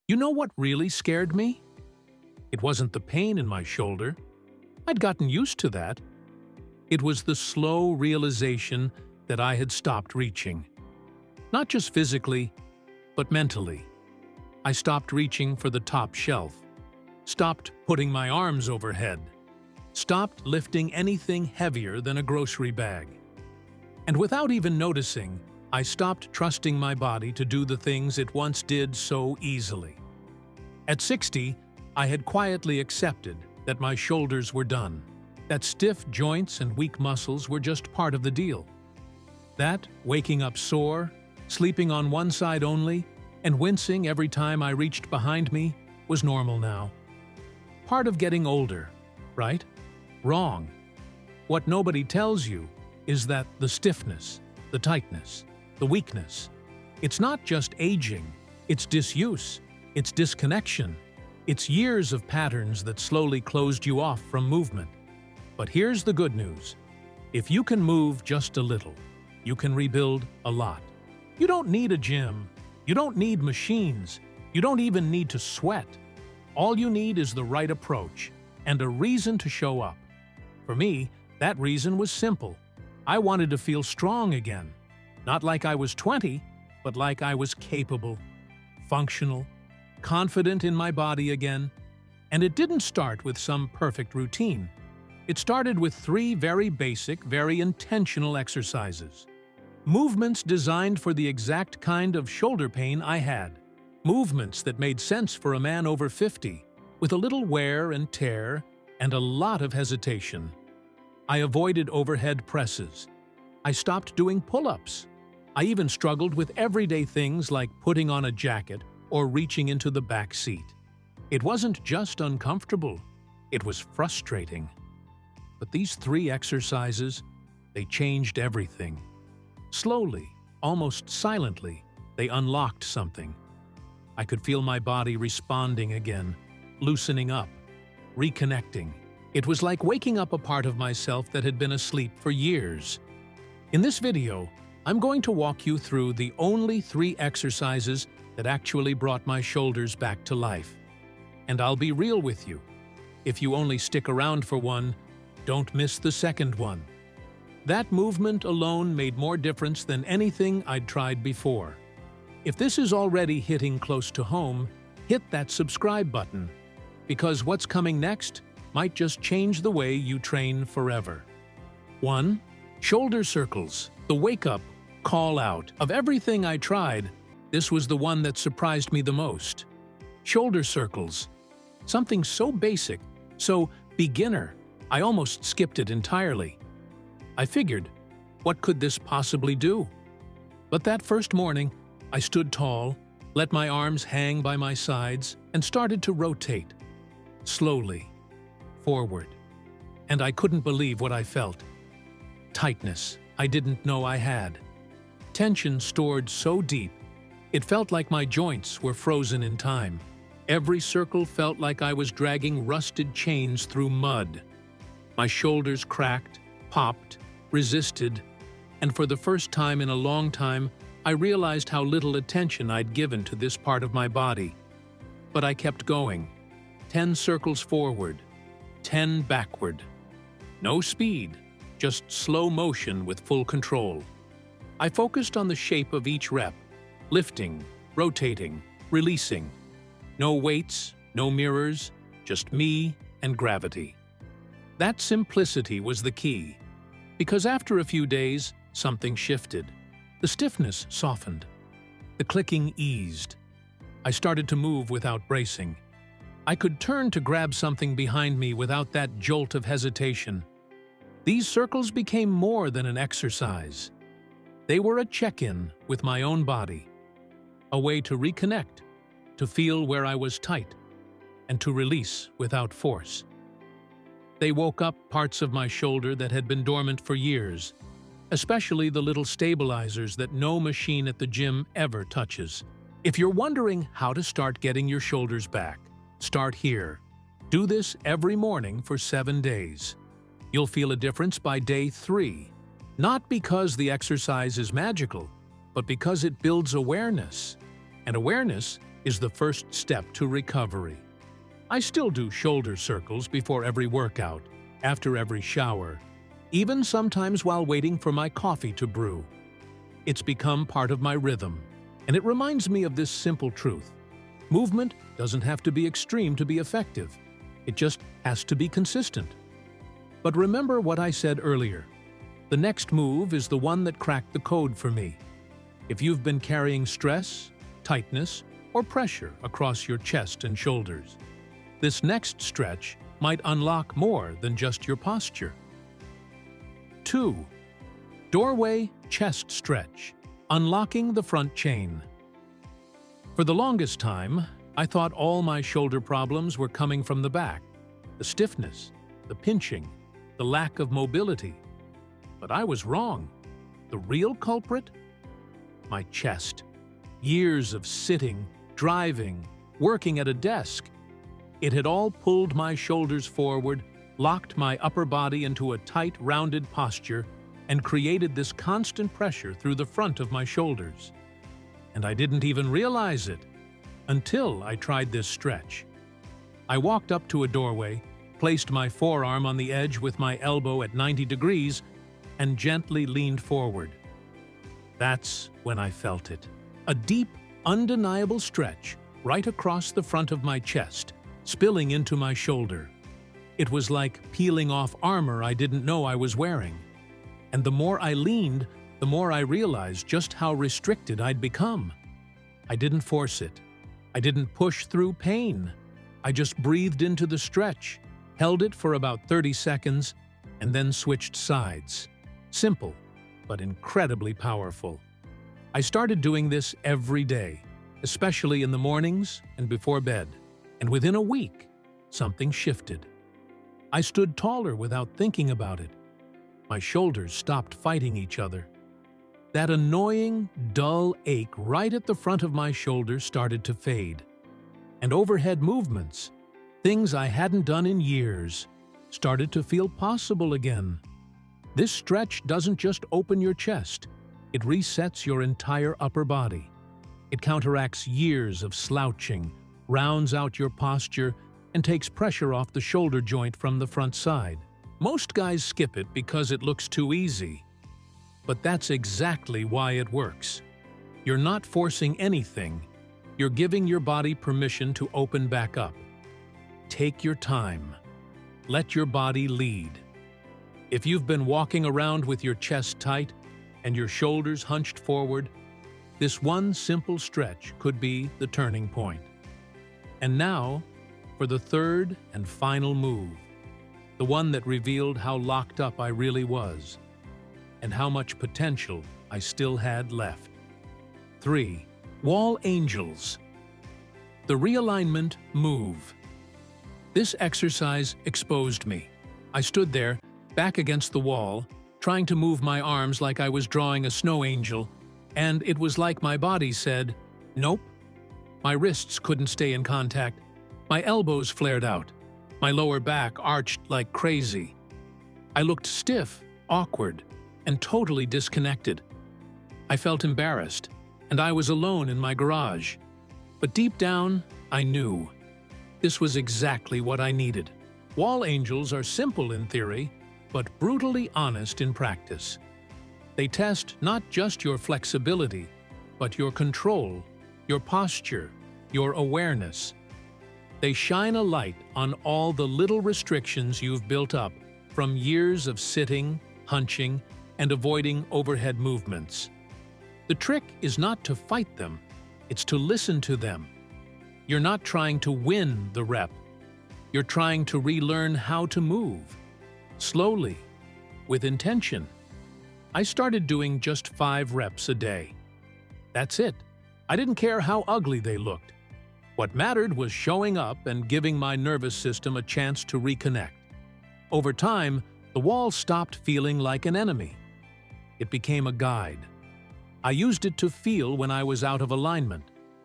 You know what really scared me? It wasn't the pain in my shoulder. I'd gotten used to that. It was the slow realization that I had stopped reaching. Not just physically, but mentally. I stopped reaching for the top shelf, stopped putting my arms overhead, stopped lifting anything heavier than a grocery bag. And without even noticing, I stopped trusting my body to do the things it once did so easily. At 60, I had quietly accepted that my shoulders were done, that stiff joints and weak muscles were just part of the deal. That waking up sore, sleeping on one side only, and wincing every time I reached behind me was normal now. Part of getting older, right? Wrong. What nobody tells you is that the stiffness, the tightness, the weakness, it's not just aging, it's disuse, it's disconnection, it's years of patterns that slowly closed you off from movement. But here's the good news. If you can move just a little, you can rebuild a lot. You don't need a gym. You don't need machines. You don't even need to sweat. All you need is the right approach and a reason to show up. For me, that reason was simple. I wanted to feel strong again. Not like I was 20, but like I was capable, functional, confident in my body again. And it didn't start with some perfect routine. It started with 3 very basic, very intentional exercises. Movements designed for the exact kind of shoulder pain I had. Movements that made sense for a man over 50, with a little wear and tear and a lot of hesitation. I avoided overhead presses. I stopped doing pull-ups. I even struggled with everyday things like putting on a jacket or reaching into the back seat. It wasn't just uncomfortable, it was frustrating. But these 3 exercises, they changed everything. Slowly, almost silently, they unlocked something. I could feel my body responding again, loosening up, reconnecting. It was like waking up a part of myself that had been asleep for years. In this video, I'm going to walk you through the only 3 exercises that actually brought my shoulders back to life. And I'll be real with you. If you only stick around for one, don't miss the second one. That movement alone made more difference than anything I'd tried before. If this is already hitting close to home, hit that subscribe button, because what's coming next might just change the way you train forever. 1. Shoulder circles, the wake-up, call-out. Of everything I tried, this was the one that surprised me the most. Shoulder circles. Something so basic, so beginner, I almost skipped it entirely. I figured, what could this possibly do? But that first morning, I stood tall, let my arms hang by my sides, and started to rotate. Slowly. Forward. And I couldn't believe what I felt. Tightness I didn't know I had. Tension stored so deep, it felt like my joints were frozen in time. Every circle felt like I was dragging rusted chains through mud. My shoulders cracked, popped, resisted, and for the first time in a long time, I realized how little attention I'd given to this part of my body. But I kept going. 10 circles forward, 10 backward. No speed, just slow motion with full control. I focused on the shape of each rep, lifting, rotating, releasing. No weights, no mirrors, just me and gravity. That simplicity was the key, because after a few days, something shifted. The stiffness softened. The clicking eased. I started to move without bracing. I could turn to grab something behind me without that jolt of hesitation. These circles became more than an exercise. They were a check-in with my own body, a way to reconnect, to feel where I was tight, and to release without force. They woke up parts of my shoulder that had been dormant for years, especially the little stabilizers that no machine at the gym ever touches. If you're wondering how to start getting your shoulders back, start here. Do this every morning for 7 days. You'll feel a difference by day 3, not because the exercise is magical, but because it builds awareness. And awareness is the first step to recovery. I still do shoulder circles before every workout, after every shower, even sometimes while waiting for my coffee to brew. It's become part of my rhythm, and it reminds me of this simple truth. Movement doesn't have to be extreme to be effective. It just has to be consistent. But remember what I said earlier. The next move is the one that cracked the code for me. If you've been carrying stress, tightness, or pressure across your chest and shoulders, this next stretch might unlock more than just your posture. 2. Doorway chest stretch, unlocking the front chain. For the longest time, I thought all my shoulder problems were coming from the back, the stiffness, the pinching, the lack of mobility. But I was wrong. The real culprit? My chest. Years of sitting, driving, working at a desk. It had all pulled my shoulders forward, locked my upper body into a tight, rounded posture, and created this constant pressure through the front of my shoulders. And I didn't even realize it until I tried this stretch. I walked up to a doorway, placed my forearm on the edge with my elbow at 90 degrees, and gently leaned forward. That's when I felt it. A deep, undeniable stretch right across the front of my chest, spilling into my shoulder. It was like peeling off armor I didn't know I was wearing. And the more I leaned, the more I realized just how restricted I'd become. I didn't force it. I didn't push through pain. I just breathed into the stretch, held it for about 30 seconds, and then switched sides. Simple, but incredibly powerful. I started doing this every day, especially in the mornings and before bed. And within a week, something shifted. I stood taller without thinking about it. My shoulders stopped fighting each other. That annoying, dull ache right at the front of my shoulder started to fade. And overhead movements, things I hadn't done in years, started to feel possible again. This stretch doesn't just open your chest, it resets your entire upper body. It counteracts years of slouching, rounds out your posture, and takes pressure off the shoulder joint from the front side. Most guys skip it because it looks too easy. But that's exactly why it works. You're not forcing anything. You're giving your body permission to open back up. Take your time. Let your body lead. If you've been walking around with your chest tight and your shoulders hunched forward, this one simple stretch could be the turning point. And now, for the third and final move, the one that revealed how locked up I really was, and how much potential I still had left. 3. Wall angels. The realignment move. This exercise exposed me. I stood there, back against the wall, trying to move my arms like I was drawing a snow angel, and it was like my body said, nope. My wrists couldn't stay in contact. My elbows flared out. My lower back arched like crazy. I looked stiff, awkward, and totally disconnected. I felt embarrassed, and I was alone in my garage. But deep down, I knew. This was exactly what I needed. Wall angels are simple in theory, but brutally honest in practice. They test not just your flexibility, but your control, your posture, your awareness. They shine a light on all the little restrictions you've built up from years of sitting, hunching, and avoiding overhead movements. The trick is not to fight them, it's to listen to them. You're not trying to win the rep. You're trying to relearn how to move. Slowly, with intention. I started doing just 5 reps a day. That's it. I didn't care how ugly they looked. What mattered was showing up and giving my nervous system a chance to reconnect. Over time, the wall stopped feeling like an enemy. It became a guide. I used it to feel when I was out of alignment,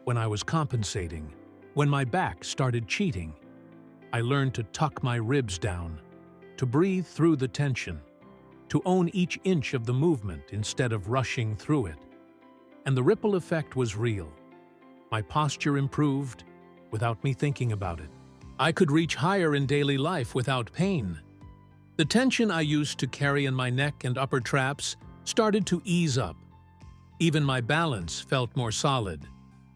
when I was compensating, when my back started cheating. I learned to tuck my ribs down, to breathe through the tension, to own each inch of the movement instead of rushing through it. And the ripple effect was real. My posture improved without me thinking about it. I could reach higher in daily life without pain. The tension I used to carry in my neck and upper traps started to ease up. Even my balance felt more solid.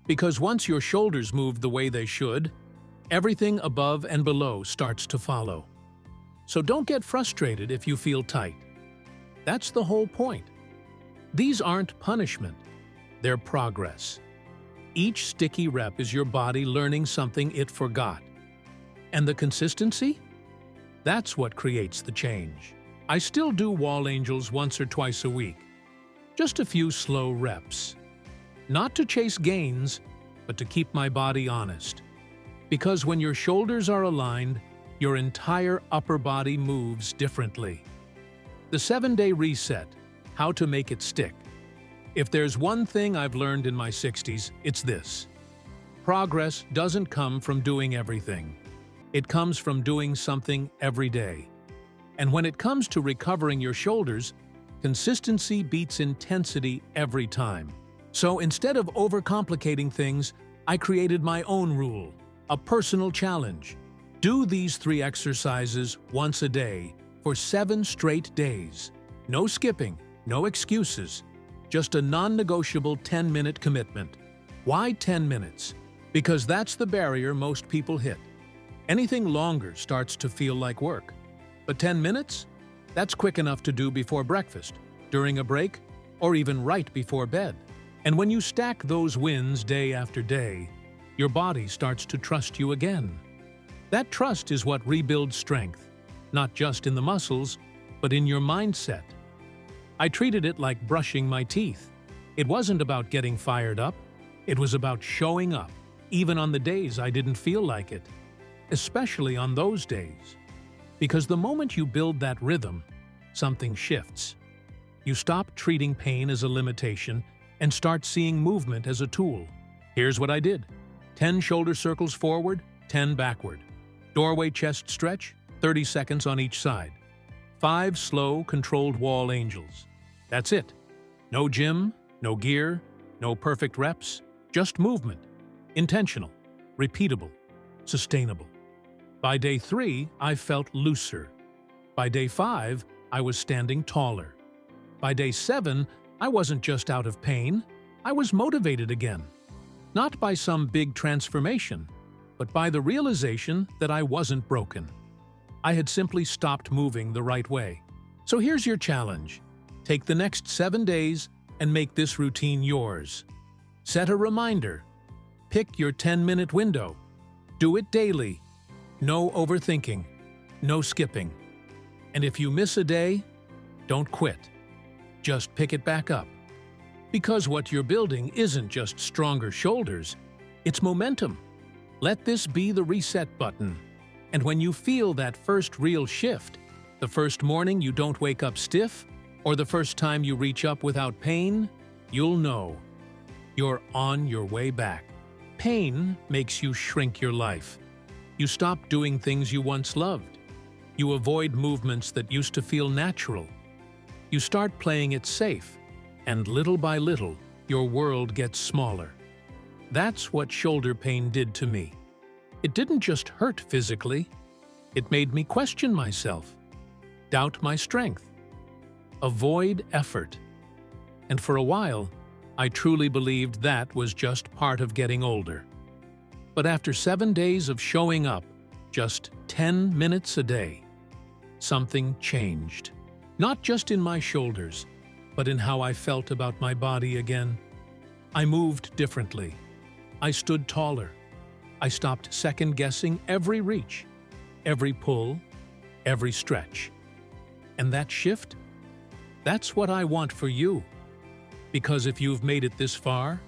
Because once your shoulders move the way they should, everything above and below starts to follow. So don't get frustrated if you feel tight. That's the whole point. These aren't punishment, they're progress. Each sticky rep is your body learning something it forgot. And the consistency? That's what creates the change. I still do wall angels once or twice a week. Just a few slow reps. Not to chase gains, but to keep my body honest. Because when your shoulders are aligned, your entire upper body moves differently. The 7-day reset, how to make it stick. If there's one thing I've learned in my 60s, it's this. Progress doesn't come from doing everything. It comes from doing something every day. And when it comes to recovering your shoulders, consistency beats intensity every time. So instead of overcomplicating things, I created my own rule, a personal challenge. Do these 3 exercises once a day for 7 straight days. No skipping, no excuses, just a non-negotiable 10-minute commitment. Why 10 minutes? Because that's the barrier most people hit. Anything longer starts to feel like work. But 10 minutes? That's quick enough to do before breakfast, during a break, or even right before bed. And when you stack those wins day after day, your body starts to trust you again. That trust is what rebuilds strength, not just in the muscles, but in your mindset. I treated it like brushing my teeth. It wasn't about getting fired up. It was about showing up, even on the days I didn't feel like it, especially on those days. Because the moment you build that rhythm, something shifts. You stop treating pain as a limitation and start seeing movement as a tool. Here's what I did. 10 shoulder circles forward, 10 backward. Doorway chest stretch, 30 seconds on each side. 5 slow, controlled wall angels. That's it. No gym, no gear, no perfect reps, just movement. Intentional, repeatable, sustainable. By day 3, I felt looser. By day 5, I was standing taller. By day 7, I wasn't just out of pain, I was motivated again. Not by some big transformation, but by the realization that I wasn't broken. I had simply stopped moving the right way. So here's your challenge. Take the next 7 days and make this routine yours. Set a reminder. Pick your 10-minute window. Do it daily. No overthinking. No skipping. And if you miss a day, don't quit. Just pick it back up. Because what you're building isn't just stronger shoulders, it's momentum. Let this be the reset button. And when you feel that first real shift, the first morning you don't wake up stiff, or the first time you reach up without pain, you'll know. You're on your way back. Pain makes you shrink your life. You stop doing things you once loved. You avoid movements that used to feel natural. You start playing it safe, and little by little, your world gets smaller. That's what shoulder pain did to me. It didn't just hurt physically, it made me question myself, doubt my strength, avoid effort. And for a while, I truly believed that was just part of getting older. But after 7 days of showing up, just 10 minutes a day, something changed. Not just in my shoulders, but in how I felt about my body again. I moved differently. I stood taller. I stopped second-guessing every reach, every pull, every stretch. And that shift? That's what I want for you. Because if you've made it this far,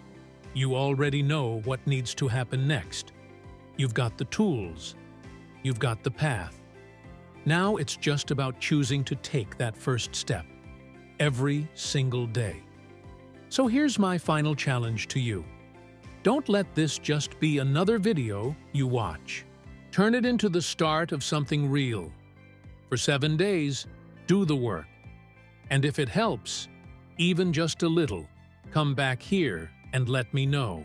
you already know what needs to happen next. You've got the tools. You've got the path. Now it's just about choosing to take that first step, every single day. So here's my final challenge to you. Don't let this just be another video you watch. Turn it into the start of something real. For 7 days, do the work. And if it helps, even just a little, come back here and let me know.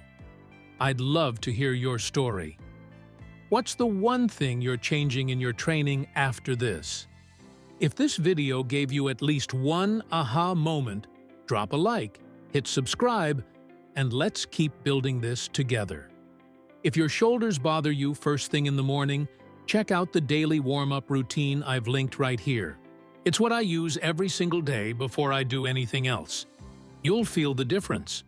I'd love to hear your story. What's the one thing you're changing in your training after this? If this video gave you at least one aha moment, drop a like, hit subscribe, and let's keep building this together. If your shoulders bother you first thing in the morning, check out the daily warm-up routine I've linked right here. It's what I use every single day before I do anything else. You'll feel the difference.